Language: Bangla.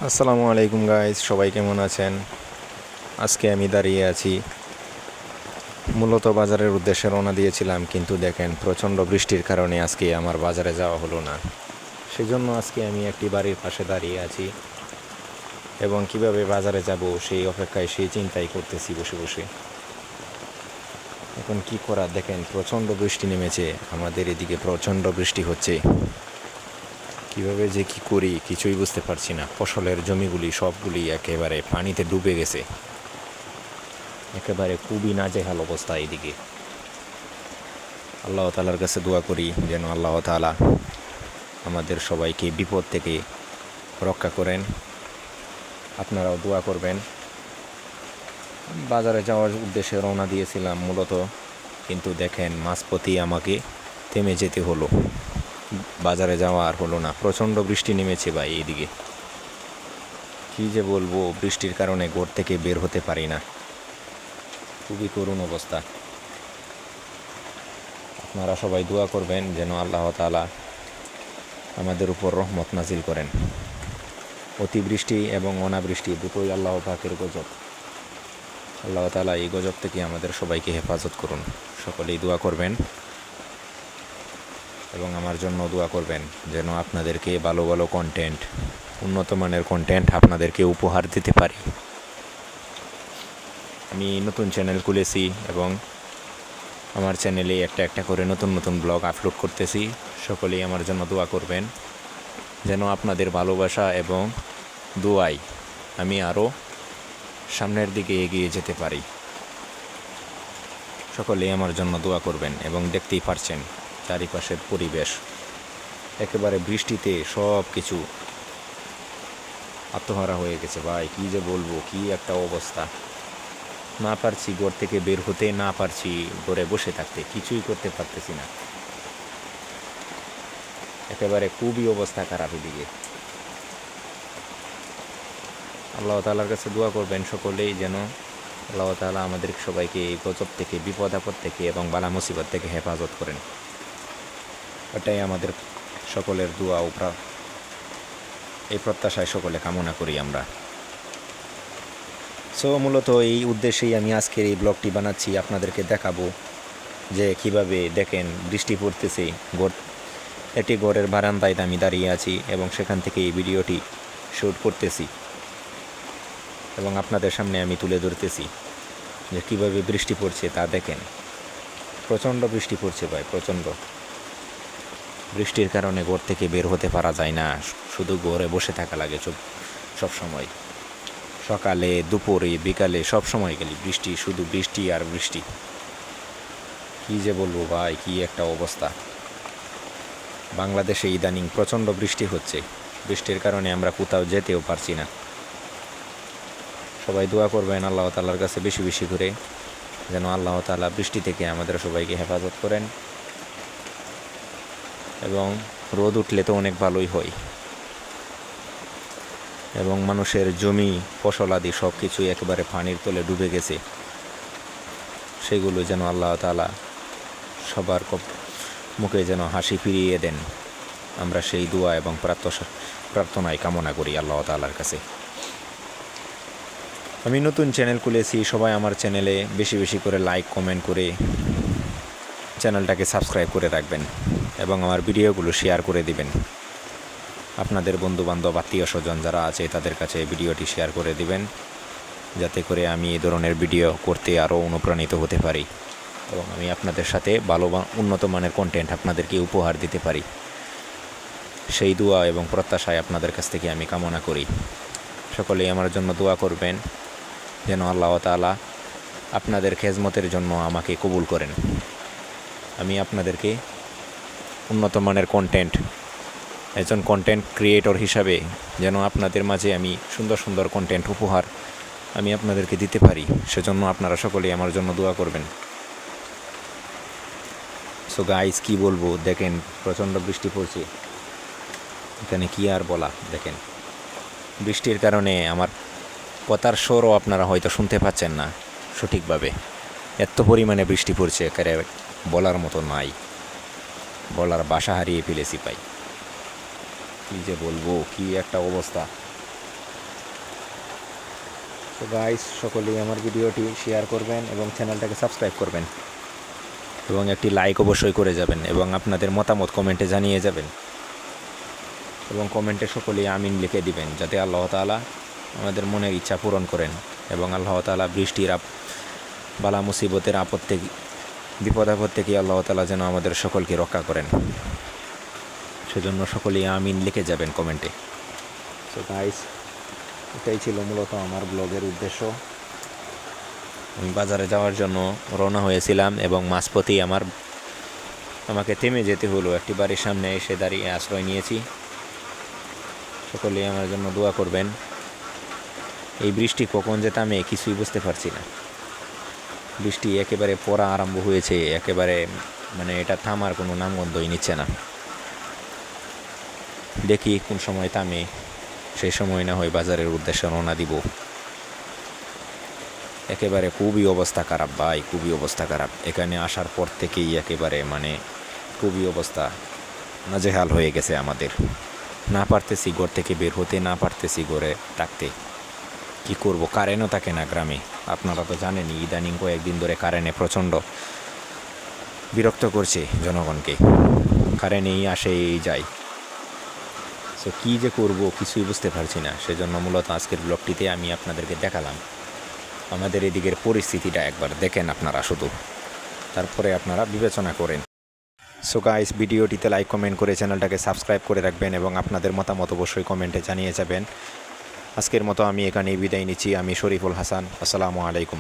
আসসালামু আলাইকুম গাইস, সবাই কেমন আছেন? আজকে আমি দাঁড়িয়ে আছি, মূলত বাজারের উদ্দেশ্যে রওনা দিয়েছিলাম, কিন্তু দেখেন প্রচণ্ড বৃষ্টির কারণে আজকে আমার বাজারে যাওয়া হলো না। সেজন্য আজকে আমি একটি বাড়ির পাশে দাঁড়িয়ে আছি এবং কিভাবে বাজারে যাব সেই অপেক্ষায় সেই চিন্তাই করতেছি বসে বসে। এখন কি করা, দেখেন প্রচণ্ড বৃষ্টি নেমেছে, আমাদের এদিকে প্রচণ্ড বৃষ্টি হচ্ছে। কিভাবে যে কি করি কিছুই বুঝতে পারছি না। ফসলের জমিগুলি সবগুলি একেবারে পানিতে ডুবে গেছে, একেবারে খুবই নাজেহাল অবস্থা এদিকে। আল্লাহ তাআলার কাছে দোয়া করি যেন আল্লাহ তাআলা আমাদের সবাইকে বিপদ থেকে রক্ষা করেন। আপনারাও দোয়া করবেন। বাজারে যাওয়ার উদ্দেশ্যে রওনা দিয়েছিলাম মূলত, কিন্তু দেখেন মাঝপথেই আমাকে থেমে যেতে হলো, বাজারে যাওয়া আর হলো না। প্রচণ্ড বৃষ্টি নেমেছে ভাই এইদিকে, কী যে বলবো, বৃষ্টির কারণে ঘর থেকে বের হতে পারি না, খুবই করুণ অবস্থা। আপনারা সবাই দোয়া করবেন যেন আল্লাহ তাআলা আমাদের উপর রহমত নাজিল করেন। অতিবৃষ্টি এবং অনাবৃষ্টি দুটোই আল্লাহ পাকের গজব। আল্লাহ তাআলা এই গজব থেকে আমাদের সবাইকে হেফাজত করুন। সকলেই দোয়া করবেন এবং আমার জন্য দোয়া করবেন যেন আপনাদেরকে ভালো ভালো কন্টেন্ট, উন্নত মানের কন্টেন্ট আপনাদেরকে উপহার দিতে পারি। আমি নতুন চ্যানেল খুলেছি এবং আমার চ্যানেলে একটা একটা করে নতুন নতুন ব্লগ আপলোড করতেছি। সকলেই আমার জন্য দোয়া করবেন যেন আপনাদের ভালোবাসা এবং দোয়ায় আমি আরও সামনের দিকে এগিয়ে যেতে পারি। সকলেই আমার জন্য দোয়া করবেন। এবং দেখতেই পারছেন চারিপাশের পরিবেশ, একেবারে বৃষ্টিতে সব কিছু আত্মহারা হয়ে গেছে ভাই, কী যে বলবো, কী একটা অবস্থা। না পারছি ঘর থেকে বের হতে, না পারছি ঘরে বসে থাকতে, কিছুই করতে পারতেছি না, একেবারে খুবই অবস্থা খারাপ এদিকে। আল্লাহ তাআলার কাছে দোয়া করবেন সকলেই যেন আল্লাহ তাআলা আমাদের সবাইকে এই গজব থেকে, বিপদ আপদ থেকে এবং বালা মুসিবত থেকে হেফাজত করেন। এটাই আমাদের সকলের দোয়া ও এই প্রত্যাশায় সকলে কামনা করি আমরা। সো মূলত এই উদ্দেশ্যেই আমি আজকের এই ব্লগটি বানাচ্ছি, আপনাদেরকে দেখাবো যে কিভাবে দেখেন বৃষ্টি পড়তেছে। এটি ঘরের বারান্দায় আমি দাঁড়িয়ে আছি এবং সেখান থেকে এই ভিডিওটি শ্যুট করতেছি এবং আপনাদের সামনে আমি তুলে ধরতেছি যে কীভাবে বৃষ্টি পড়ছে তা দেখেন। প্রচণ্ড বৃষ্টি পড়ছে ভাই, প্রচণ্ড। বৃষ্টির কারণে ঘর থেকে বের হতে পারা যায় না, শুধু ঘরে বসে থাকা লাগে সব সময়। সকালে, দুপুরে, বিকালে সব সময় গেলি বৃষ্টি, শুধু বৃষ্টি আর বৃষ্টি। কী যে বলবো ভাই, কী একটা অবস্থা। বাংলাদেশে ইদানিং প্রচণ্ড বৃষ্টি হচ্ছে, বৃষ্টির কারণে আমরা কোথাও যেতেও পারছি না। সবাই দোয়া করবেন আল্লাহ তাআলার কাছে বেশি বেশি করে যেন আল্লাহ তাআলা বৃষ্টি থেকে আমাদের সবাইকে হেফাজত করেন। এবং রোদ উঠলে তো অনেক ভালোই হয়, এবং মানুষের জমি ফসল আদি সব কিছুই একেবারে পানির তলে ডুবে গেছে, সেগুলো যেন আল্লাহ তাআলা সবার মুখে যেন হাসি ফিরিয়ে দেন। আমরা সেই দোয়া এবং প্রার্থনায় কামনা করি আল্লাহ তাআলার কাছে। আমি নতুন চ্যানেল খুলেছি, সবাই আমার চ্যানেলে বেশি বেশি করে লাইক কমেন্ট করে চ্যানেলটাকে সাবস্ক্রাইব করে রাখবেন এবং আমার ভিডিওগুলো শেয়ার করে দিবেন। আপনাদের বন্ধুবান্ধব, আত্মীয় স্বজন যারা আছে তাদের কাছে ভিডিওটি শেয়ার করে দিবেন, যাতে করে আমি এই ধরনের ভিডিও করতে আরও অনুপ্রাণিত হতে পারি এবং আমি আপনাদের সাথে ভালো উন্নত মানের কন্টেন্ট আপনাদেরকে উপহার দিতে পারি। সেই দোয়া এবং প্রত্যাশায় আপনাদের কাছ থেকে আমি কামনা করি। সকলেই আমার জন্য দোয়া করবেন যেন আল্লাহ তাআলা আপনাদের খেজমতের জন্য আমাকে কবুল করেন। আমি আপনাদেরকে উন্নত মানের কন্টেন্ট, একজন কন্টেন্ট ক্রিয়েটর হিসাবে যেন আপনাদের মাঝে আমি সুন্দর সুন্দর কন্টেন্ট উপহার আমি আপনাদেরকে দিতে পারি, সেজন্য আপনারা সকলেই আমার জন্য দোয়া করবেন। সো গাইস, কী বলবো, দেখেন প্রচণ্ড বৃষ্টি পড়ছে, এখানে কি আর বলা। দেখেন বৃষ্টির কারণে আমার কথার স্বরও আপনারা হয়তো শুনতে পাচ্ছেন না সঠিকভাবে, এত পরিমাণে বৃষ্টি পড়ছে একেবারে বলার মতো নাই, বলার ভাষা হারিয়ে ফেলেছি ভাই। কী যে বলবো, কী একটা অবস্থা। তো গাইস, সকলেই আমার ভিডিওটি শেয়ার করবেন এবং চ্যানেলটাকে সাবস্ক্রাইব করবেন এবং একটি লাইক অবশ্যই করে যাবেন এবং আপনাদের মতামত কমেন্টে জানিয়ে যাবেন এবং কমেন্টে সকলেই আমিন লিখে দিবেন, যাতে আল্লাহ তাআলা আমাদের মনের ইচ্ছা পূরণ করেন এবং আল্লাহ তাআলা বৃষ্টির বালা মুসিবতের আপদ থেকে, বিপদ আপদ থেকে আল্লাহ তাআলা যেন আমাদের সকলকে রক্ষা করেন। সেজন্য সকলেই আমিন লিখে যাবেন কমেন্টে। সো গাইস, এটাই ছিল মূলত আমার ব্লগের উদ্দেশ্য। আমি বাজারে যাওয়ার জন্য রওনা হয়েছিলাম এবং মাঝপথেই আমাকে থেমে যেতে হলো। একটি বাড়ির সামনে এসে দাঁড়িয়ে আশ্রয় নিয়েছি। সকলেই আমার জন্য দোয়া করবেন। এই বৃষ্টি কখন যে থামে কিছুই বুঝতে পারছি না। বৃষ্টি একেবারে পড়া আরম্ভ হয়েছে, একেবারে এটা থামার কোনো নামগন্ধই নিচ্ছে না। দেখি কোন সময় থামে, সেই সময় না হয় বাজারের উদ্দেশ্যে রওনা দিব। একেবারে খুবই অবস্থা খারাপ ভাই, খুবই অবস্থা খারাপ। এখানে আসার পর থেকেই একেবারে খুবই অবস্থা নাজেহাল হয়ে গেছে আমাদের। না পারতেছি ঘর থেকে বের হতে, না পারতেছি ঘরে থাকতে। কি করব, কারেন্টও থাকে না গ্রামে। আপনারা তো জানেনই, ইদানিং কয়েকদিন ধরে কারেন্টে প্রচণ্ড বিরক্ত করছে জনগণকে। কারেন্ট এই আসে এই যায়। সো কী যে করব কিছুই বুঝতে পারছি না। সেজন্য মূলত আজকের ব্লগটিতে আমি আপনাদেরকে দেখালাম আমাদের এদিকের পরিস্থিতিটা। একবার দেখেন আপনারা শুধু, তারপরে আপনারা বিবেচনা করেন। সো গাইস, ভিডিওটিতে লাইক কমেন্ট করে চ্যানেলটাকে সাবস্ক্রাইব করে রাখবেন এবং আপনাদের মতামত অবশ্যই কমেন্টে জানিয়ে যাবেন। আজকের মতো আমি এখানেই বিদায় নিচ্ছি। আমি শরীফুল হাসান। আসসালামু আলাইকুম।